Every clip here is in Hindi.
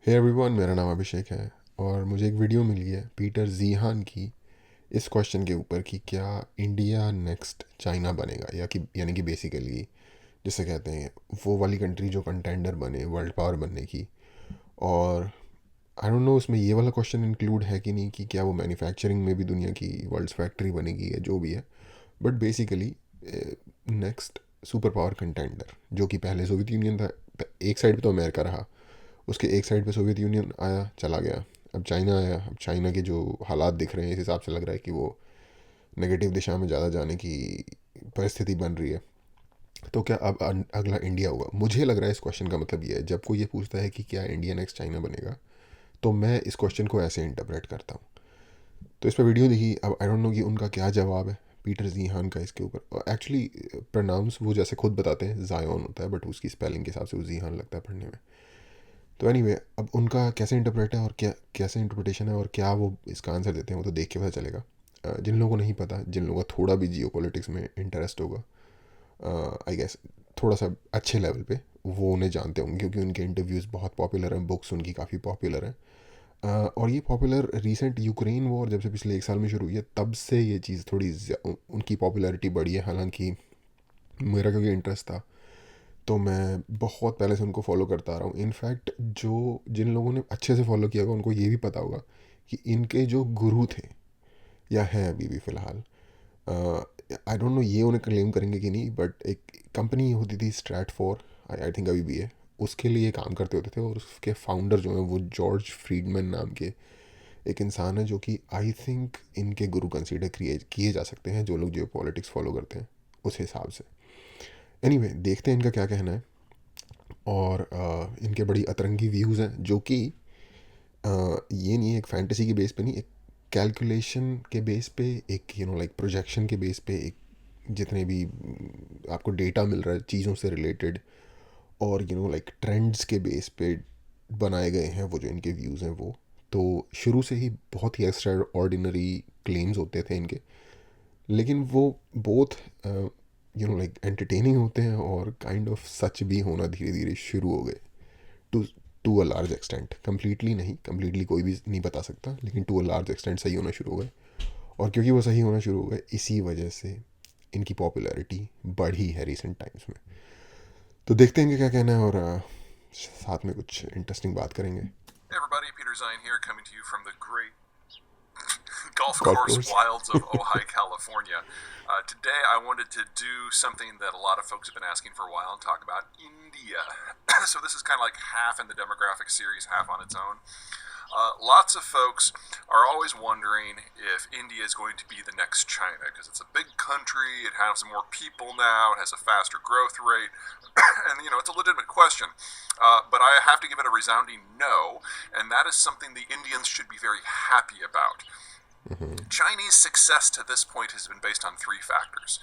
हे एवरीवन, मेरा नाम अभिषेक है और मुझे एक वीडियो मिली है पीटर जीहान की इस क्वेश्चन के ऊपर कि क्या इंडिया नेक्स्ट चाइना बनेगा, या कि यानी कि बेसिकली जिसे कहते हैं वो वाली कंट्री जो कंटेंडर बने वर्ल्ड पावर बनने की। और आई डोंट नो उसमें ये वाला क्वेश्चन इंक्लूड है कि नहीं, कि क्या वो मैन्युफैक्चरिंग में भी दुनिया की वर्ल्ड फैक्ट्री बनेगी या जो भी है। But basically next super power contender जो कि पहले सोवियत यूनियन था, एक साइड पे तो अमेरिका रहा, उसके एक साइड पे सोवियत यूनियन आया चला गया, अब चाइना आया। अब चाइना के जो हालात दिख रहे हैं इस हिसाब से लग रहा है कि वो नेगेटिव दिशा में ज़्यादा जाने की परिस्थिति बन रही है। तो क्या अब अगला इंडिया होगा? मुझे लग रहा है इस क्वेश्चन का मतलब ये है, जब कोई ये पूछता है कि क्या इंडिया नेक्स्ट चाइना बनेगा, तो मैं इस क्वेश्चन को ऐसे इंटरप्रेट करता हूँ। तो इस पर वीडियो देखी, अब आई डोंट नो कि उनका क्या जवाब है पीटर जीहान का इसके ऊपर। एक्चुअली प्रोनाउंस वो जैसे खुद बताते हैं जायन होता है, बट उसकी स्पेलिंग के हिसाब से वो जीहान लगता है पढ़ने में। तो एनीवे अब उनका कैसे इंटरप्रेट है और क्या कैसे इंटरप्रिटेशन है और क्या वो इसका आंसर देते हैं, वो तो देख के पता चलेगा। जिन लोगों को नहीं पता, जिन लोगों का थोड़ा भी जियो पॉलिटिक्स में इंटरेस्ट होगा, आई गेस थोड़ा सा अच्छे लेवल पे, वो उन्हें जानते होंगे क्योंकि उनके इंटरव्यूज़ बहुत पॉपुलर हैं, बुक्स उनकी काफ़ी पॉपुलर हैं। और ये पॉपुलर रिसेंट यूक्रेन वॉर जब से पिछले एक साल में शुरू हुई है, तब से ये चीज़ थोड़ी उनकी पॉपुलैरिटी बढ़ी है। हालांकि मेरा क्योंकि इंटरेस्ट था, तो मैं बहुत पहले से उनको फॉलो करता आ रहा हूँ। इनफैक्ट जो जिन लोगों ने अच्छे से फॉलो किया होगा उनको ये भी पता होगा कि इनके जो गुरु थे या हैं अभी भी फ़िलहाल, आई डोंट नो ये उन्हें क्लेम करेंगे कि नहीं, बट एक कंपनी होती थी स्ट्रैट फॉर, आई थिंक अभी भी है, उसके लिए काम करते होते थे। और उसके फाउंडर जो हैं वो जॉर्ज फ्रीडमैन नाम के एक इंसान है, जो कि आई थिंक इनके गुरु कंसीडर किए जा सकते हैं, जो लोग जियो पॉलिटिक्स फॉलो करते हैं उस हिसाब से। एनीवे देखते हैं इनका क्या कहना है। और इनके बड़ी अतरंगी व्यूज़ हैं, जो कि ये नहीं है एक फैंटेसी के बेस पे नहीं, एक कैलकुलेशन के बेस पे, एक लाइक प्रोजेक्शन के बेस पे, एक जितने भी आपको डेटा मिल रहा है चीज़ों से रिलेटेड, और लाइक ट्रेंड्स के बेस पे बनाए गए हैं वो जो इनके व्यूज़ हैं वो। तो शुरू से ही बहुत ही एक्स्ट्रा ऑर्डिनरी क्लेम्स होते थे इनके, लेकिन वो बोथ लाइक एंटरटेनिंग होते हैं और काइंड ऑफ सच भी होना धीरे धीरे शुरू हो गए। To to a large extent, completely नहीं, कम्प्लीटली कोई भी नहीं बता सकता, लेकिन टू अ लार्ज एक्सटेंट सही होना शुरू हो गए। और क्योंकि वो सही होना शुरू हो गए, इसी वजह से इनकी पॉपुलैरिटी बढ़ी है रिसेंट टाइम्स में। तो देखते हैं इनका क्या कहना है, और साथ में कुछ इंटरेस्टिंग बात करेंगे। Hey everybody, Peter Zine here, coming to you from the great golf golf course course. wilds of Ojai, California. Today I wanted to do something that a lot of folks have been asking for a while and talk about India. So this is kind of like half in the demographic series, half on its own. Lots of folks are always wondering if India is going to be the next China because it's a big country, it has more people now, it has a faster growth rate, and it's a legitimate question. But I have to give it a resounding no, and that is something the Indians should be very happy about. Chinese success to this point has been based on three factors.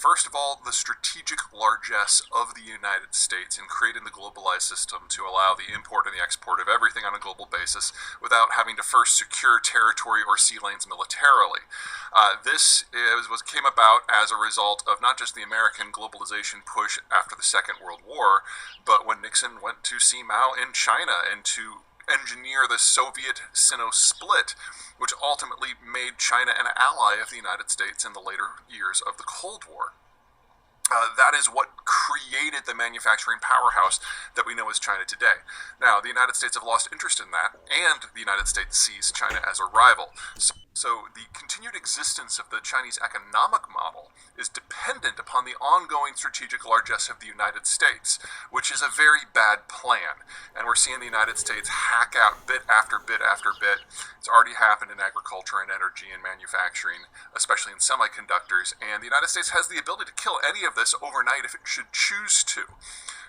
First of all, the strategic largesse of the United States in creating the globalized system to allow the import and the export of everything on a global basis without having to first secure territory or sea lanes militarily. This came about as a result of not just the American globalization push after the Second World War, but when Nixon went to see Mao in China and to engineer the Soviet-Sino split, which ultimately made China an ally of the United States in the later years of the Cold War. That is what created the manufacturing powerhouse that we know as China today. Now, the United States have lost interest in that, and the United States sees China as a rival. So the continued existence of the Chinese economic model is dependent upon the ongoing strategic largesse of the United States, which is a very bad plan. And we're seeing the United States hack out bit after bit after bit. It's already happened in agriculture and energy and manufacturing, especially in semiconductors. And the United States has the ability to kill any of this overnight if it should choose to.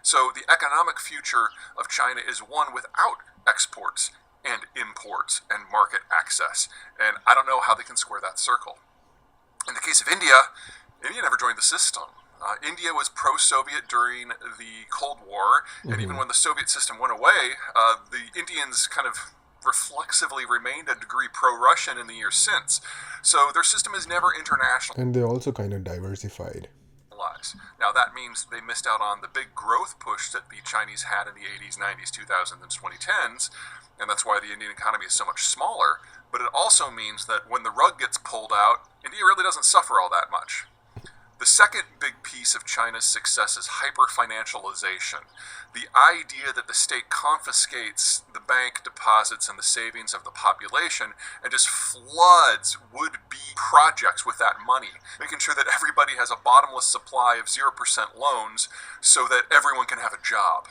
So the economic future of China is one without exports and imports and market access. And I don't know how they can square that circle. In the case of India, India never joined the system. India was pro-Soviet during the Cold War, and even when the Soviet system went away, the Indians kind of reflexively remained a degree pro-Russian in the years since. So their system is never international. And they also kind of diversified. lies. Now, that means they missed out on the big growth push that the Chinese had in the 80s, 90s, 2000s, and 2010s, and that's why the Indian economy is so much smaller. But it also means that when the rug gets pulled out, India really doesn't suffer all that much. The second big piece of China's success is hyper-financialization. The idea that the state confiscates the bank deposits and the savings of the population and just floods would-be projects with that money, making sure that everybody has a bottomless supply of 0% loans so that everyone can have a job.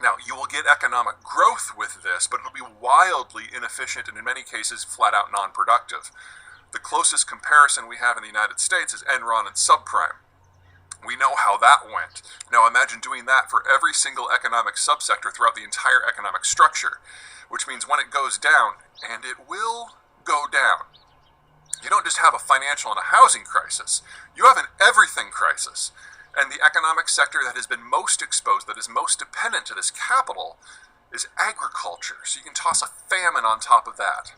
Now, you will get economic growth with this, but it'll be wildly inefficient and in many cases flat-out non-productive. The closest comparison we have in the United States is Enron and subprime. We know how that went. Now imagine doing that for every single economic subsector throughout the entire economic structure, which means when it goes down, and it will go down, you don't just have a financial and a housing crisis, you have an everything crisis. And the economic sector that has been most exposed, that is most dependent to this capital, is agriculture. So you can toss a famine on top of that.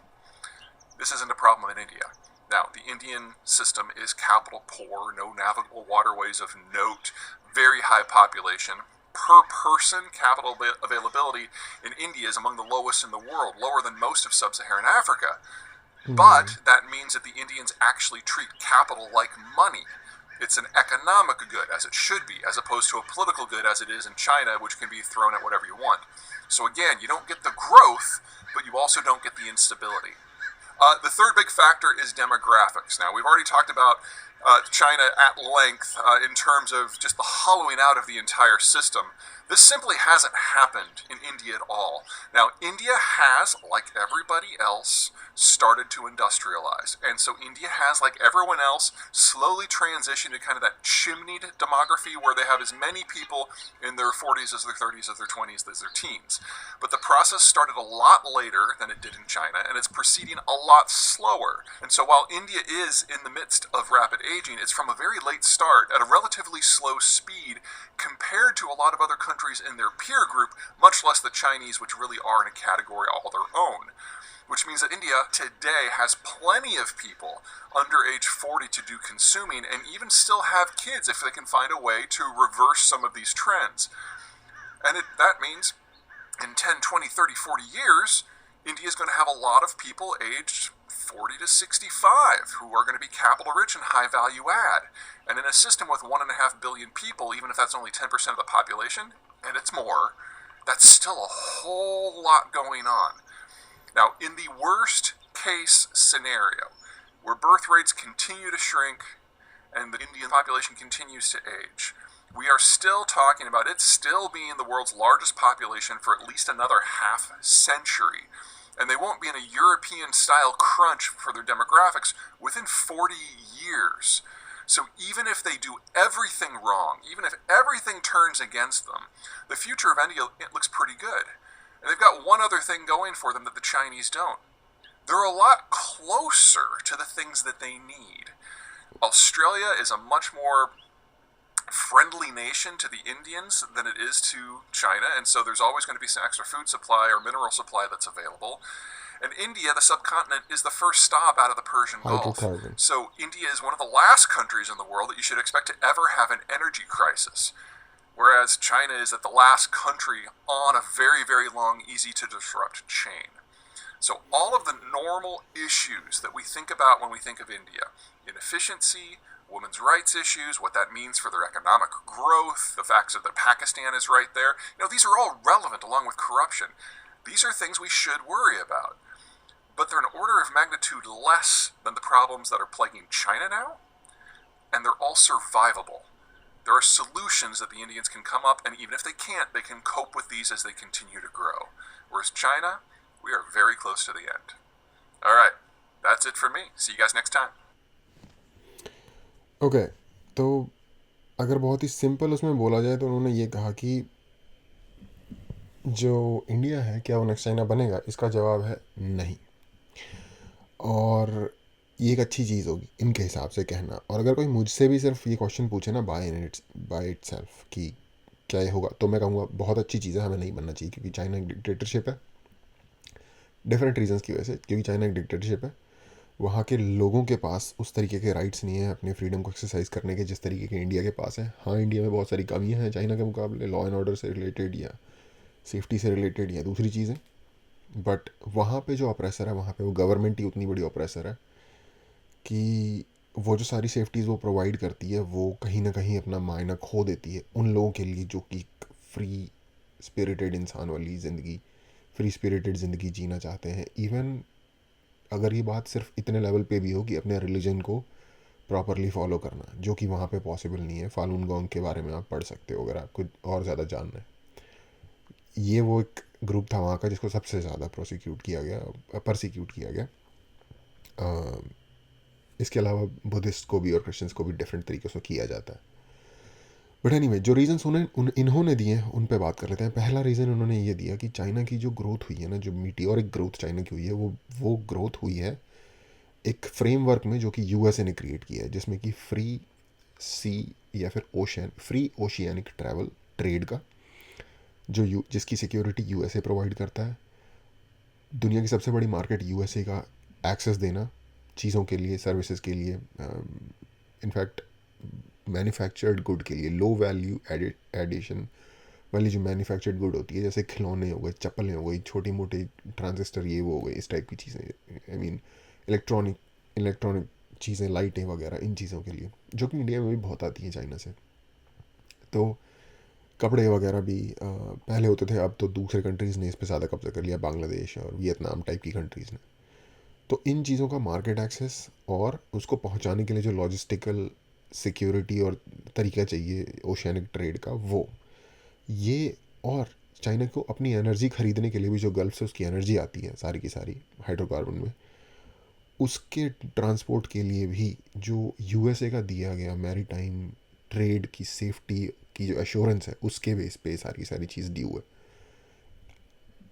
This isn't a problem in India. Now, the Indian system is capital poor, no navigable waterways of note, very high population. Per person capital availability in India is among the lowest in the world, lower than most of sub-Saharan Africa. But that means that the Indians actually treat capital like money. It's an economic good, as it should be, as opposed to a political good as it is in China, which can be thrown at whatever you want. So again, you don't get the growth, but you also don't get the instability. The third big factor is demographics. Now, we've already talked about China at length in terms of just the hollowing out of the entire system. This simply hasn't happened in India at all. Now, India has, like everybody else, started to industrialize. And so India has, like everyone else, slowly transitioned to kind of that chimneyed demography where they have as many people in their 40s as their 30s as their 20s as their teens. But the process started a lot later than it did in China, and it's proceeding a lot slower. And so while India is in the midst of rapid aging, it's from a very late start at a relatively slow speed compared to a lot of other countries in their peer group, much less the Chinese, which really are in a category all their own. Which means that India today has plenty of people under age 40 to do consuming and even still have kids if they can find a way to reverse some of these trends. And that means in 10, 20, 30, 40 years, India is going to have a lot of people aged 40 to 65 who are going to be capital rich and high value add. And in a system with 1.5 billion people, even if that's only 10% of the population, and it's more, that's still a whole lot going on. Now, in the worst case scenario, where birth rates continue to shrink and the Indian population continues to age, we are still talking about it still being the world's largest population for at least another half century. And they won't be in a European-style crunch for their demographics within 40 years. So even if they do everything wrong, even if everything turns against them, the future of India, it looks pretty good. And they've got one other thing going for them that the Chinese don't. They're a lot closer to the things that they need. Australia is a much more friendly nation to the Indians than it is to China, and so there's always going to be some extra food supply or mineral supply that's available. And India, the subcontinent, is the first stop out of the Persian Gulf. So India is one of the last countries in the world that you should expect to ever have an energy crisis. Whereas China is at the last country on a very, very long, easy-to-disrupt chain. So all of the normal issues that we think about when we think of India, inefficiency, women's rights issues, what that means for their economic growth, the fact that Pakistan is right there, these are all relevant along with corruption. These are things we should worry about. But they're an order of magnitude less than the problems that are plaguing China now, and they're all survivable. There are solutions that the Indians can come up, and even if they can't, they can cope with these as they continue to grow. Whereas China, we are very close to the end. All right, that's it for me. See you guys next time. Okay, तो अगर बहुत ही सिंपल उसमें बोला जाए तो उन्होंने ये कहा कि जो इंडिया है क्या वो नेक्स्ट चाइना बनेगा, इसका जवाब है नहीं. और ये एक अच्छी चीज़ होगी इनके हिसाब से कहना. और अगर कोई मुझसे भी सिर्फ ये क्वेश्चन पूछे ना बाय इटसेल्फ कि क्या ये होगा, तो मैं कहूँगा बहुत अच्छी चीज़ है, हमें नहीं बनना चाहिए, क्योंकि चाइना एक डिक्टेटरशिप है. डिफरेंट रीजंस की वजह से, क्योंकि चाइना एक डिक्टेटरशिप है. वहाँ के लोगों के पास उस तरीके के राइट्स नहीं है अपने फ्रीडम को एक्सरसाइज करने के जिस तरीके के इंडिया के पास है। हाँ, इंडिया में बहुत सारी कमियाँ हैं चाइना के मुकाबले, लॉ एंड ऑर्डर से रिलेटेड या सेफ्टी से रिलेटेड या दूसरी चीज़ें। बट वहाँ पे जो ऑपरेसर है, वहाँ पे वो गवर्नमेंट ही उतनी बड़ी ऑपरेसर है कि वो जो सारी सेफ्टीज़ वो प्रोवाइड करती है वो कहीं ना कहीं अपना मायना खो देती है उन लोगों के लिए जो कि फ्री स्पिरिटेड इंसान वाली ज़िंदगी, फ्री स्पिरिटेड ज़िंदगी जीना चाहते हैं। इवन अगर ये बात सिर्फ इतने लेवल पे भी हो कि अपने रिलीजन को प्रॉपरली फॉलो करना, जो कि वहाँ पे पॉसिबल नहीं है। फालून गोंग के बारे में आप पढ़ सकते हो अगर आपको और ज़्यादा जानना है। ये वो एक ग्रुप था वहाँ का जिसको सबसे ज़्यादा प्रोसिक्यूट किया गया, परसिक्यूट किया गया। इसके अलावा बुद्धिस्ट को भी और क्रिश्चियंस को भी डिफरेंट तरीके से किया जाता है। बट एनीवे, जो रीजंस इन्होंने दिए हैं उन पे बात कर लेते हैं। पहला रीज़न उन्होंने ये दिया कि चाइना की जो ग्रोथ हुई है ना, जो मीटियोरिक ग्रोथ चाइना की हुई है, वो ग्रोथ हुई है एक फ्रेमवर्क में जो कि यूएसए ने क्रिएट किया है, जिसमें कि फ्री सी या फिर ocean, free oceanic travel trade का जिसकी सिक्योरिटी यूएसए प्रोवाइड करता है। दुनिया की सबसे बड़ी मार्केट यूएसए का एक्सेस देना चीज़ों के लिए, सर्विसेज के लिए, इनफैक्ट मैन्युफैक्चर्ड गुड के लिए, लो वैल्यू एडिशन वाली जो मैन्युफैक्चर्ड गुड होती है, जैसे खिलौने हो गए, चप्पलें हो गई, छोटी मोटी ट्रांजिस्टर ये वो हो गए, इस टाइप की चीज़ें, आई मीन इलेक्ट्रॉनिक इलेक्ट्रॉनिक चीज़ें, लाइटें वगैरह, इन चीज़ों के लिए, जो कि इंडिया में भी बहुत आती हैं चाइना से। तो कपड़े वगैरह भी पहले होते थे, अब तो दूसरे कंट्रीज़ ने इस पर ज़्यादा कब्जा कर लिया, बांग्लादेश और वियतनाम टाइप की कंट्रीज़ ने। तो इन चीज़ों का मार्केट एक्सेस और उसको पहुंचाने के लिए जो लॉजिस्टिकल सिक्योरिटी और तरीका चाहिए ओशियानिक ट्रेड का, वो ये, और चाइना को अपनी एनर्जी खरीदने के लिए भी जो गल्फ से उसकी एनर्जी आती है सारी की सारी हाइड्रोकार्बन में, उसके ट्रांसपोर्ट के लिए भी जो यूएसए का दिया गया मैरी टाइम ट्रेड की सेफ्टी की जो एश्योरेंस है, उसके बेस पे सारी सारी चीज़ ड्यू है।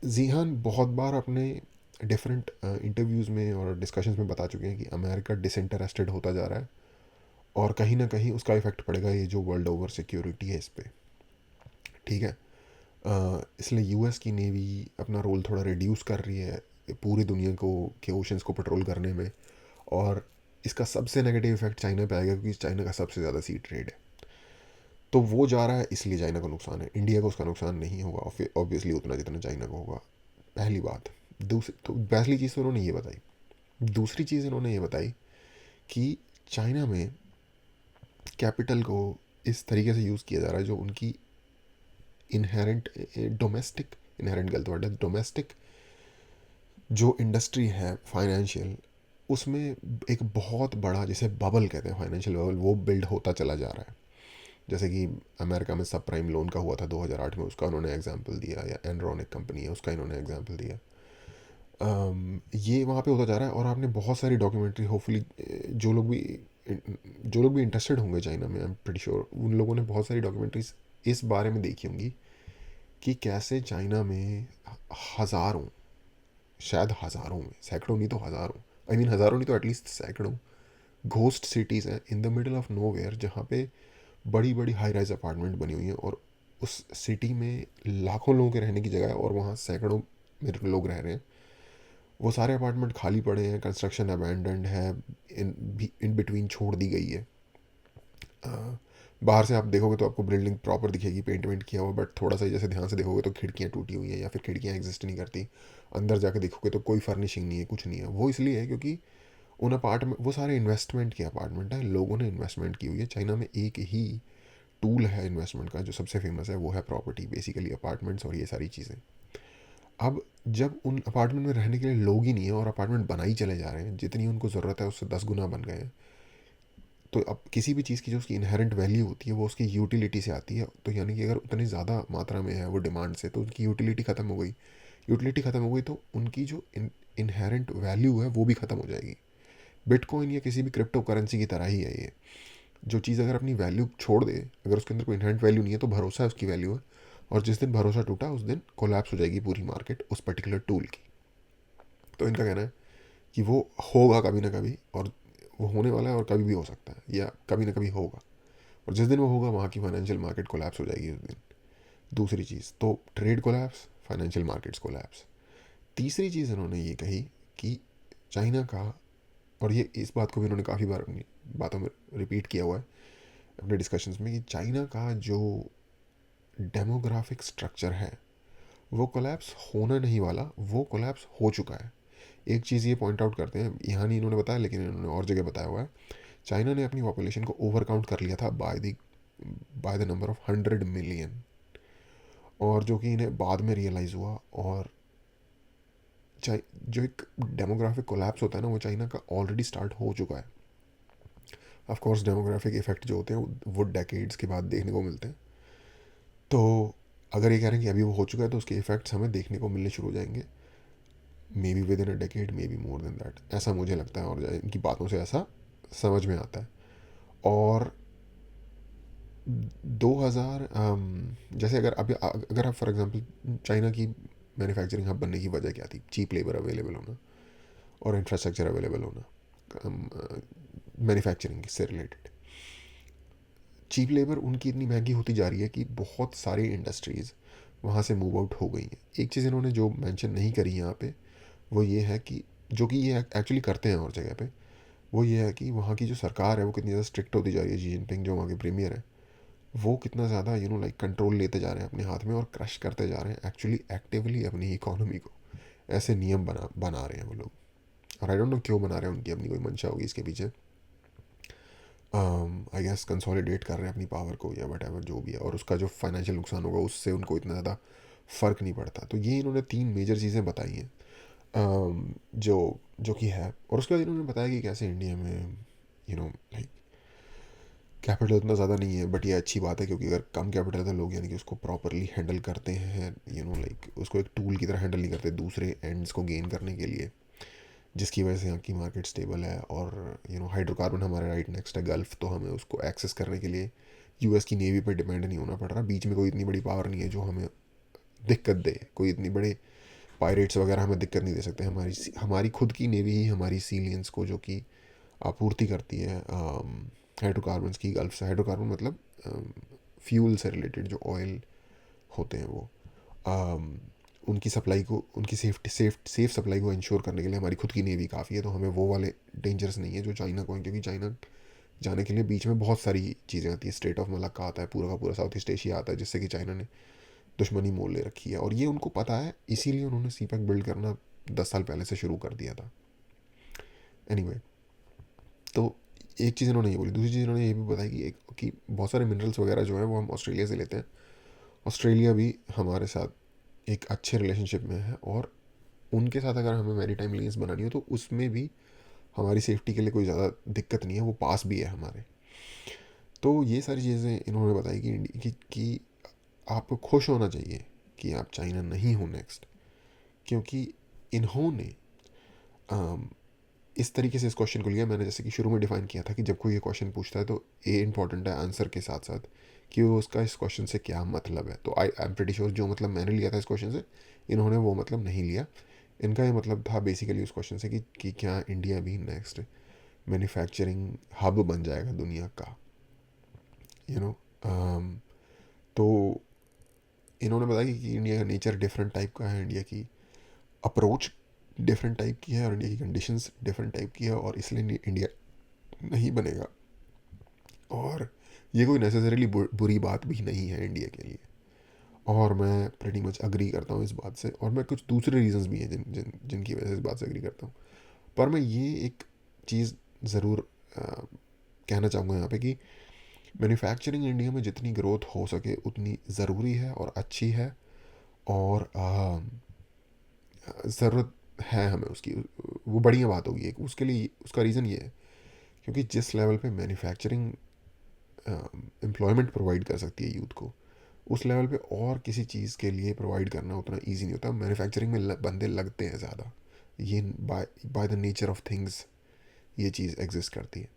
जीहान बहुत बार अपने डिफरेंट इंटरव्यूज़ में और डिस्कशंस में बता चुके हैं कि अमेरिका डिसइंटरेस्टेड होता जा रहा है और कहीं ना कहीं उसका इफेक्ट पड़ेगा ये जो वर्ल्ड ओवर सिक्योरिटी है इस पर। ठीक है, इसलिए यूएस की नेवी अपना रोल थोड़ा रिड्यूस कर रही है पूरी दुनिया को के ओशंस को पेट्रोल करने में। और इसका सबसे नेगेटिव इफेक्ट चाइना पे आएगा क्योंकि चाइना का सबसे ज़्यादा सी ट्रेड है। तो वो जा रहा है, इसलिए चाइना को नुकसान है। इंडिया को उसका नुकसान नहीं होगा ऑब्वियसली उतना जितना चाइना को होगा, पहली बात। दूसरी तो पहली चीज़ तो उन्होंने ये बताई। दूसरी चीज़ इन्होंने ये बताई कि चाइना में कैपिटल को इस तरीके से यूज़ किया जा रहा है जो उनकी इनहेरेंट डोमेस्टिक, इनहेरेंट गलत वर्ड है, डोमेस्टिक जो इंडस्ट्री है फाइनेंशियल, उसमें एक बहुत बड़ा, जैसे बबल कहते हैं, फाइनेंशियल बबल, वो बिल्ड होता चला जा रहा है। जैसे कि अमेरिका में सब प्राइम लोन का हुआ था 2008 में, उसका उन्होंने एग्जांपल दिया, या एनरॉन एक कंपनी है उसका इन्होंने एग्जांपल दिया। ये वहाँ पे होता जा रहा है। और आपने बहुत सारी डॉक्यूमेंट्री, होपफुली जो लोग भी इंटरेस्टेड होंगे चाइना में, आई एम प्रीटी श्योर उन लोगों ने बहुत सारी डॉक्यूमेंट्रीज इस बारे में देखी होंगी कि कैसे चाइना में हज़ारों, शायद हज़ारों में, सैकड़ों नहीं तो हज़ारों, आई मीन हज़ारों नहीं तो एटलीस्ट सैकड़ों घोस्ट सिटीज़ हैं in the middle of nowhere, जहाँ पे बड़ी बड़ी हाई राइज अपार्टमेंट बनी हुई हैं और उस सिटी में लाखों लोगों के रहने की जगह है और वहाँ सैकड़ों में लोग रह रहे हैं। वो सारे अपार्टमेंट खाली पड़े हैं, कंस्ट्रक्शन अबैंडन्ड है, इन बिटवीन छोड़ दी गई है। बाहर से आप देखोगे तो आपको बिल्डिंग प्रॉपर दिखेगी, पेंट वेंट किया हुआ, बट थोड़ा सा जैसे ध्यान से देखोगे तो खिड़कियाँ टूटी हुई हैं या फिर खिड़कियाँ एग्जिस्ट नहीं करती। अंदर जाके देखोगे तो कोई फर्निशिंग नहीं है, कुछ नहीं है। वो इसलिए है क्योंकि उन अपार्टमेंट, वो सारे इन्वेस्टमेंट के अपार्टमेंट हैं, लोगों ने इन्वेस्टमेंट की हुई है। चाइना में एक ही टूल है इन्वेस्टमेंट का जो सबसे फेमस है, वो है प्रॉपर्टी, बेसिकली अपार्टमेंट्स और ये सारी चीज़ें। अब जब उन अपार्टमेंट में रहने के लिए लोग ही नहीं है और अपार्टमेंट बनाई चले जा रहे हैं, जितनी उनको ज़रूरत है उससे 10 गुना बन गए हैं, तो अब किसी भी चीज़ की जो उसकी इनहेरेंट वैल्यू होती है वो उसकी यूटिलिटी से आती है। तो यानी कि अगर उतनी ज़्यादा मात्रा में है वो डिमांड से, तो उनकी यूटिलिटी ख़त्म हो गई। यूटिलिटी ख़त्म हो गई तो उनकी जो इनहेरेंट वैल्यू है वो भी ख़त्म हो जाएगी। बिटकॉइन या किसी भी क्रिप्टो करेंसी की तरह ही है ये। जो चीज़ अगर अपनी वैल्यू छोड़ दे, अगर उसके अंदर कोई इनहेरेंट वैल्यू नहीं है तो भरोसा है उसकी वैल्यू है, और जिस दिन भरोसा टूटा उस दिन कोलैप्स हो जाएगी पूरी मार्केट उस पर्टिकुलर टूल की। तो इनका कहना है कि वो होगा कभी ना कभी, और वो होने वाला है और कभी भी हो सकता है, या कभी ना कभी होगा, और जिस दिन वो होगा वहाँ की फाइनेंशियल मार्केट कोलैप्स हो जाएगी उस दिन। दूसरी चीज़ तो trade collapse, financial markets collapse. तीसरी चीज़ इन्होंने ये कही कि चाइना का और ये इस बात को भी उन्होंने काफ़ी बार अपनी बातों में रिपीट किया हुआ है अपने डिस्कशंस में, कि चाइना का जो डेमोग्राफिक स्ट्रक्चर है वो कोलैप्स होना नहीं वाला, वो कोलैप्स हो चुका है। एक चीज़ ये पॉइंट आउट करते हैं, यहाँ नहीं इन्होंने बताया लेकिन इन्होंने और जगह बताया हुआ है, चाइना ने अपनी पॉपुलेशन को ओवर काउंट कर लिया था by the number of 100 million, और जो कि इन्हें बाद में रियलाइज़ हुआ। और जो एक डेमोग्राफिक कोलैप्स होता है ना, वो चाइना का ऑलरेडी स्टार्ट हो चुका है। ऑफ कोर्स डेमोग्राफिक इफेक्ट जो होते हैं वो डेकेड्स के बाद देखने को मिलते हैं। तो अगर ये कह रहे हैं कि अभी वो हो चुका है तो उसके इफेक्ट्स हमें देखने को मिलने शुरू हो जाएंगे, may be with in a decade, may be more than that, ऐसा मुझे लगता है, और इनकी बातों से ऐसा समझ में आता है। और 2000 जैसे अगर आप फॉर एग्जांपल चाइना की मैन्युफैक्चरिंग हब बनने की वजह क्या थी? चीप लेबर अवेलेबल होना और इंफ्रास्ट्रक्चर अवेलेबल होना मैन्युफैक्चरिंग से रिलेटेड। चीप लेबर उनकी इतनी महंगी होती जा रही है कि बहुत सारी इंडस्ट्रीज़ वहाँ से मूव आउट हो गई हैं। एक चीज़ इन्होंने जो मेंशन नहीं करी यहाँ पे वो ये है कि, जो कि ये एक्चुअली करते हैं और जगह पे, वो ये है कि वहाँ की जो सरकार है वो कितनी ज़्यादा स्ट्रिक्ट होती जा रही है। शी जिनपिंग जो वहाँ के प्रीमियर है वो कितना ज़्यादा लाइक कंट्रोल लेते जा रहे हैं अपने हाथ में और क्रश करते जा रहे हैं एक्चुअली एक्टिवली अपनी इकोनॉमी को। ऐसे नियम बना बना रहे हैं वो लोग, और आई डोंट नो क्यों बना रहे हैं, उनकी अपनी कोई मंशा होगी इसके पीछे। आई गेस कंसोलिडेट कर रहे हैं अपनी पावर को या वट एवर जो भी है, और उसका जो फाइनेंशियल नुकसान होगा उससे उनको इतना ज़्यादा फ़र्क नहीं पड़ता। तो ये इन्होंने 3 मेजर चीज़ें बताई हैं जो जो कि है। और उसके बाद इन्होंने बताया कि कैसे इंडिया में लाइक कैपिटल इतना ज़्यादा नहीं है, बट ये अच्छी बात है, क्योंकि अगर कम कैपिटल है तो लोग यानी कि उसको प्रॉपरली हैंडल करते हैं, लाइक उसको एक टूल की तरह हैंडल नहीं करते दूसरे एंड्स को गेन करने के लिए, जिसकी वजह से यहाँ की मार्केट स्टेबल है। और हाइड्रोकार्बन हमारे राइट नेक्स्ट है गल्फ़, तो हमें उसको एक्सेस करने के लिए यूएस की नेवी पर डिपेंड नहीं होना पड़ रहा। बीच में कोई इतनी बड़ी पावर नहीं है जो हमें दिक्कत दे, कोई इतनी बड़े पायरेट्स वगैरह हमें दिक्कत नहीं दे सकते। हमारी हमारी खुद की नेवी ही हमारी सीलियंस को जो कि आपूर्ति करती है हाइड्रोकार्बन की गल्फ से। हाइड्रोकार्बन मतलब फ्यूल से रिलेटेड जो ऑयल होते हैं वो, उनकी सप्लाई को, उनकी सेफ सप्लाई को इंश्योर करने के लिए हमारी खुद की नेवी काफ़ी है। तो हमें वो वाले डेंजर्स नहीं है जो चाइना को हैं, क्योंकि चाइना जाने के लिए बीच में बहुत सारी चीज़ें आती हैं। स्ट्रेट ऑफ मलक्का आता है, पूरा का पूरा साउथ ईस्ट एशिया आता है, जिससे कि चाइना ने दुश्मनी मोल ले रखी है, और ये उनको पता है, इसीलिए उन्होंने सीपैक बिल्ड करना 10 साल पहले से शुरू कर दिया था। एनीवे तो एक चीज़ इन्होंने ये बोली। दूसरी चीज़ इन्होंने ये भी बताई कि बहुत सारे मिनरल्स वगैरह जो हैं वो हम ऑस्ट्रेलिया से लेते हैं। ऑस्ट्रेलिया भी हमारे साथ एक अच्छे रिलेशनशिप में है, और उनके साथ अगर हमें मैरी टाइम लिंक्स बनानी हो तो उसमें भी हमारी सेफ्टी के लिए कोई ज़्यादा दिक्कत नहीं है, वो पास भी है हमारे। तो ये सारी चीज़ें इन्होंने बताई कि आपको खुश होना चाहिए कि आप चाइना नहीं हो नेक्स्ट, क्योंकि इन्होंने इस तरीके से इस क्वेश्चन को लिया। मैंने जैसे कि शुरू में डिफाइन किया था कि जब कोई ये क्वेश्चन पूछता है तो ए इंपॉर्टेंट है आंसर के साथ साथ कि वो उसका इस क्वेश्चन से क्या मतलब है। तो आई एम प्रीटी श्योर जो मतलब मैंने लिया था इस क्वेश्चन से, इन्होंने वो मतलब नहीं लिया। इनका ये मतलब था बेसिकली उस क्वेश्चन से कि क्या इंडिया भी नेक्स्ट मैन्युफैक्चरिंग हब बन जाएगा दुनिया का, यू नो। तो इन्होंने बताया कि इंडिया का नेचर डिफरेंट टाइप का है, इंडिया की अप्रोच डिफरेंट टाइप की है, और इंडिया की कंडीशंस डिफरेंट टाइप की है, और इसलिए इंडिया नहीं बनेगा। और ये कोई नेसेसरीली बुरी बात भी नहीं है इंडिया के लिए, और मैं प्रेटी मच अग्री करता हूँ इस बात से। और मैं कुछ दूसरे रीजंस भी हैं जिनकी वजह से इस बात से अग्री करता हूँ। पर मैं ये एक चीज़ ज़रूर कहना चाहूँगा यहाँ पे कि मैन्युफैक्चरिंग इंडिया में जितनी ग्रोथ हो सके उतनी ज़रूरी है और अच्छी है, और ज़रूरत है हमें उसकी, वो बढ़िया बात होगी एक उसके लिए। उसका रीज़न ये है क्योंकि जिस लेवल पे मैन्युफैक्चरिंग एम्प्लॉयमेंट प्रोवाइड कर सकती है यूथ को, उस लेवल पे और किसी चीज़ के लिए प्रोवाइड करना उतना ईजी नहीं होता। मैन्युफैक्चरिंग में बंदे लगते हैं ज़्यादा, ये by the nature of things ये चीज़ एग्जिस्ट करती है।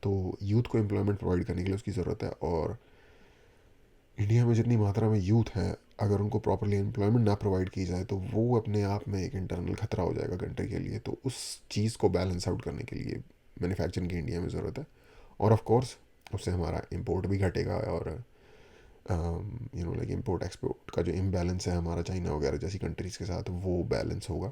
तो यूथ को एम्प्लॉयमेंट प्रोवाइड करने के लिए उसकी ज़रूरत है, और इंडिया में जितनी मात्रा में यूथ है, अगर उनको प्रॉपरली एम्प्लॉयमेंट ना प्रोवाइड की जाए तो वो अपने आप में एक इंटरनल खतरा हो जाएगा कंट्री के लिए। तो उस चीज़ को बैलेंस आउट करने के लिए मैन्युफैक्चरिंग की इंडिया में ज़रूरत है। और ऑफ कोर्स उससे हमारा इंपोर्ट भी घटेगा, और लाइक इंपोर्ट एक्सपोर्ट का जो इम्बैलेंस है हमारा चाइना वगैरह जैसी कंट्रीज़ के साथ, वो बैलेंस होगा।